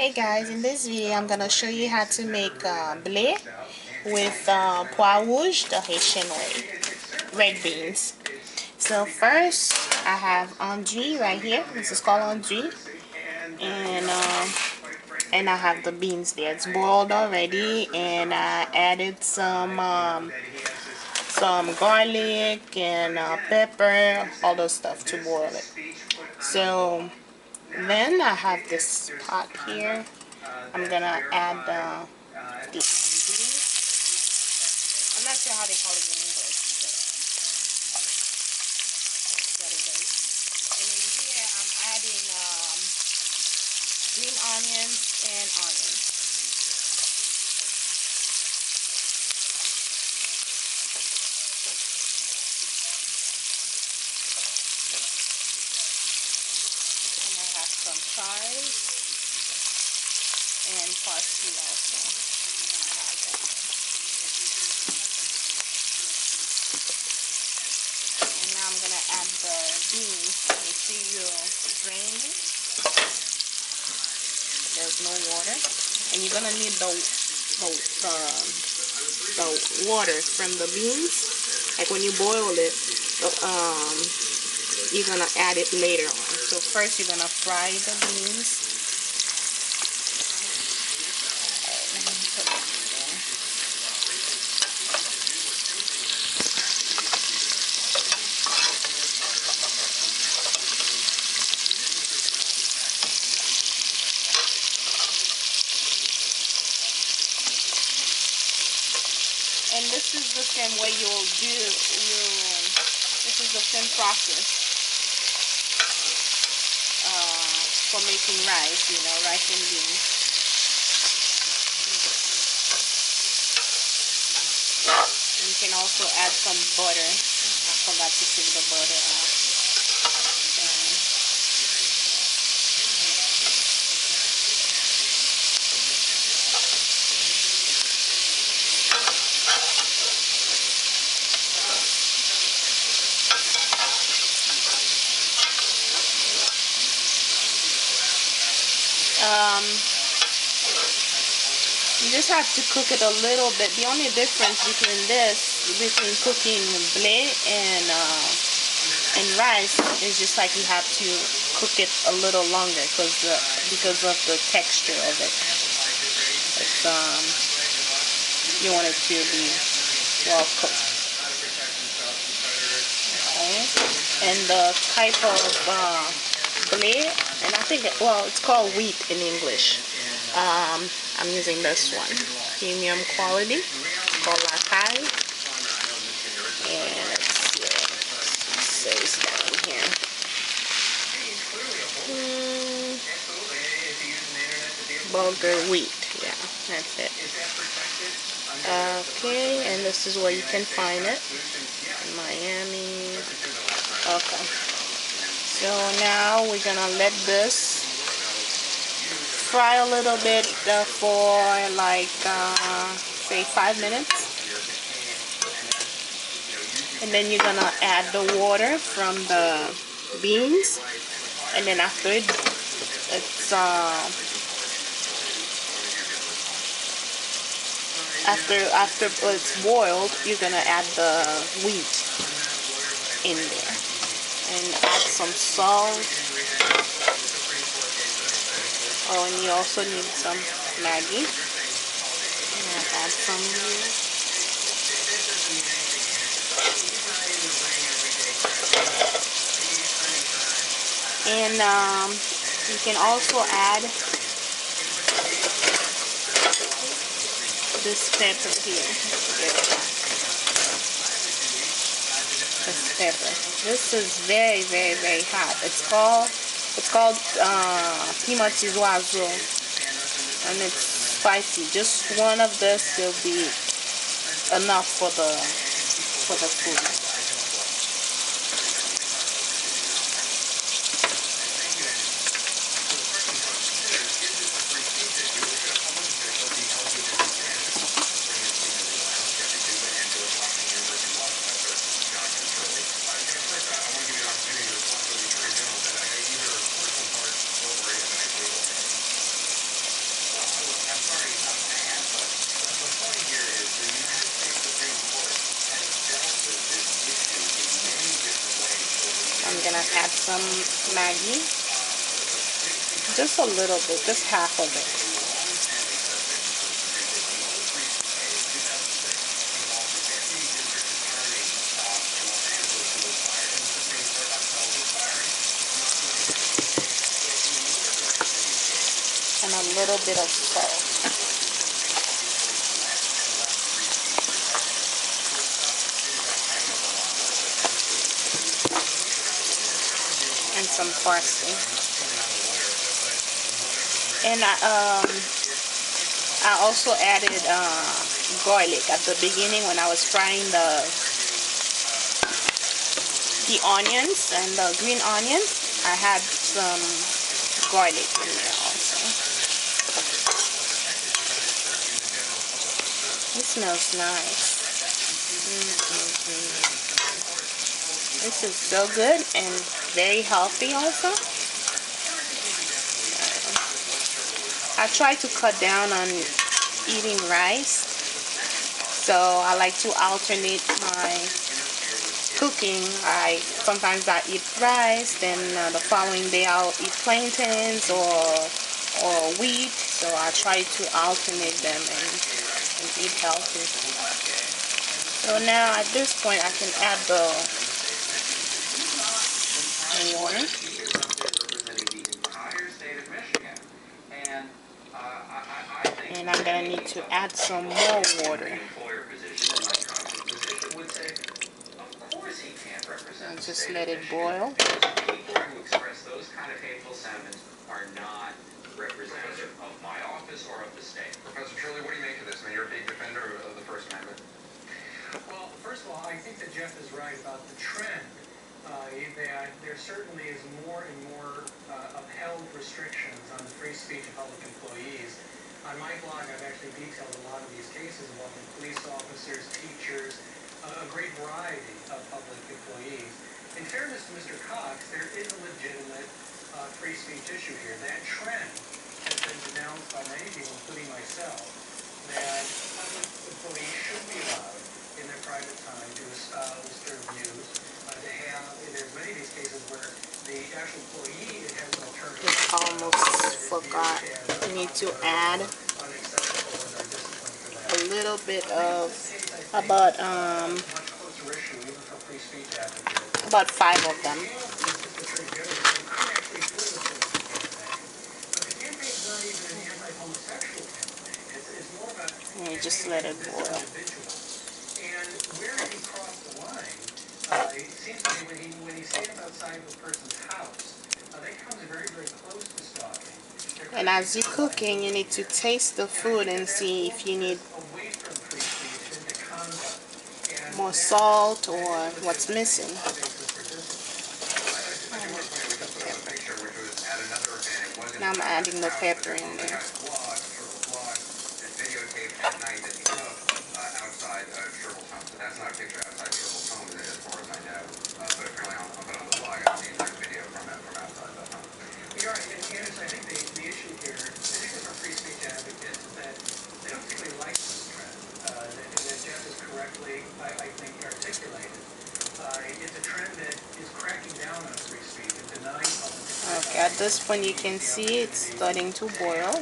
Hey guys, in this video I'm gonna show you how to make blé with pois rouge, the Haitian way, red beans. So first I have andouille right here. This is called andouille, and I have the beans there. It's boiled already, and I added some garlic and pepper, all those stuff to boil it. So then I have this pot here. I'm gonna add the andouille. I'm not sure how they call it in English, but that's what it is. And in here I'm adding green onions and onions. And I have some chives and parsley also. And now I'm gonna add the beans. Make sure you drain it. There's no water, and you're gonna need the water from the beans. Like when you boil it, you're gonna add it later on. So first you're gonna fry the beans. And this is the same way you'll do, this is the same process for making rice, rice and beans. And you can also add some butter. I forgot to take the butter out. You just have to cook it a little bit. The only difference between cooking blé and rice is just like you have to cook it a little longer because of the texture of it. It's, you want it to be well cooked. Okay. And the type of blé, and I think it's called wheat in English. I'm using this one, premium quality. It's called Lacaille, and let's see, it says down here. Bulgur wheat, yeah, that's it. Okay, and this is where you can find it in Miami. Okay, so now we're gonna let this fry a little bit for like say 5 minutes, and then you're gonna add the water from the beans, and then after it's boiled, you're gonna add the wheat in there and add some salt. Oh, and you also need some Maggi. I'm gonna add some here. And you can also add this pepper here. This pepper. This is very, very, very hot. It's called piment d'oiseau, and it's spicy. Just one of this will be enough for the food. add some Maggi. Just a little bit, just half of it. And a little bit of salt. And some parsley. And I also added garlic at the beginning when I was frying the onions and the green onions. I had some garlic in there also. It smells nice. This is so good and very healthy also. I try to cut down on eating rice, so I like to alternate my cooking. Sometimes I eat rice, then the following day I'll eat plantains or wheat. So I try to alternate them and eat healthy. So now at this point I can add the water. And I'm gonna need to add some more water. And just let it boil. Those kind of hateful sentiments are not representative of my office or of the state. Professor Shirley, what do you make of this? I mean, you're a big defender of the First Amendment. Well, first of all, I think that Jeff is right about the trend. That there certainly is more and more upheld restrictions on free speech of public employees. On my blog, I've actually detailed a lot of these cases involving police officers, teachers, a great variety of public employees. In fairness to Mr. Cox, there is a legitimate free speech issue here. That trend has been denounced by many people, including myself, that public employees should be allowed in their private time to espouse their views, to have, there's many of these cases where the actual employee has an alternative. Just almost forgot. You need to add a little bit of about 5 of them. And you just let it boil. And where did he cross the line? It seems to me when he stands outside of a person's house, that comes very, very close to stalking. And as you're cooking, you need to taste the food and see if you need more salt or what's missing. Now I'm adding the pepper in there. That's not a picture outside Sherville's home, as far as I know. But apparently on the blog, I've seen that video from outside the home. You're right, and Candace, I think the issue here, particularly for free speech advocates, is that they don't particularly like this trend. That Jeff is correctly, I think, articulated. It's a trend that is cracking down on free speech and denying public speech. Okay, at this point you can see it's starting to boil.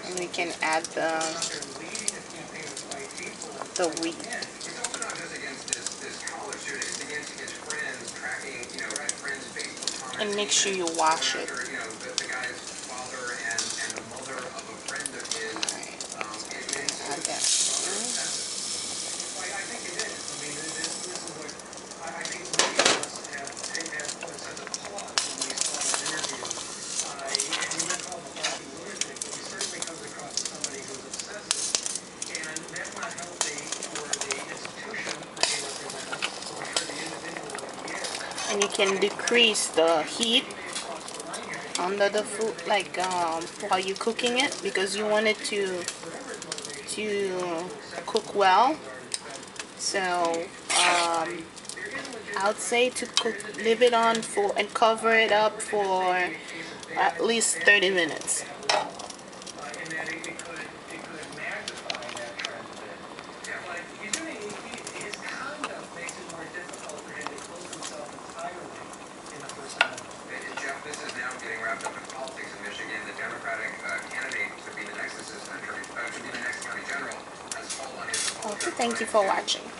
And we can add the wheat. It's also not just against this college student, it's against his friends tracking, friends' Facebook comments. And make sure you wash it. The guy's father and the mother of a friend of his. Add that. I think it is. I mean, this is what I think many of us have put us as a pause when we saw this interview. And you might call him a fucking lunatic, but he certainly comes across as somebody who's obsessive. And that's not healthy for the institution that he represents or for the individual that he is. And you can decrease the heat under the food, like while you're cooking it, because you want it to cook well. So I would say to leave it on and cover it up for at least 30 minutes. Thank you for watching.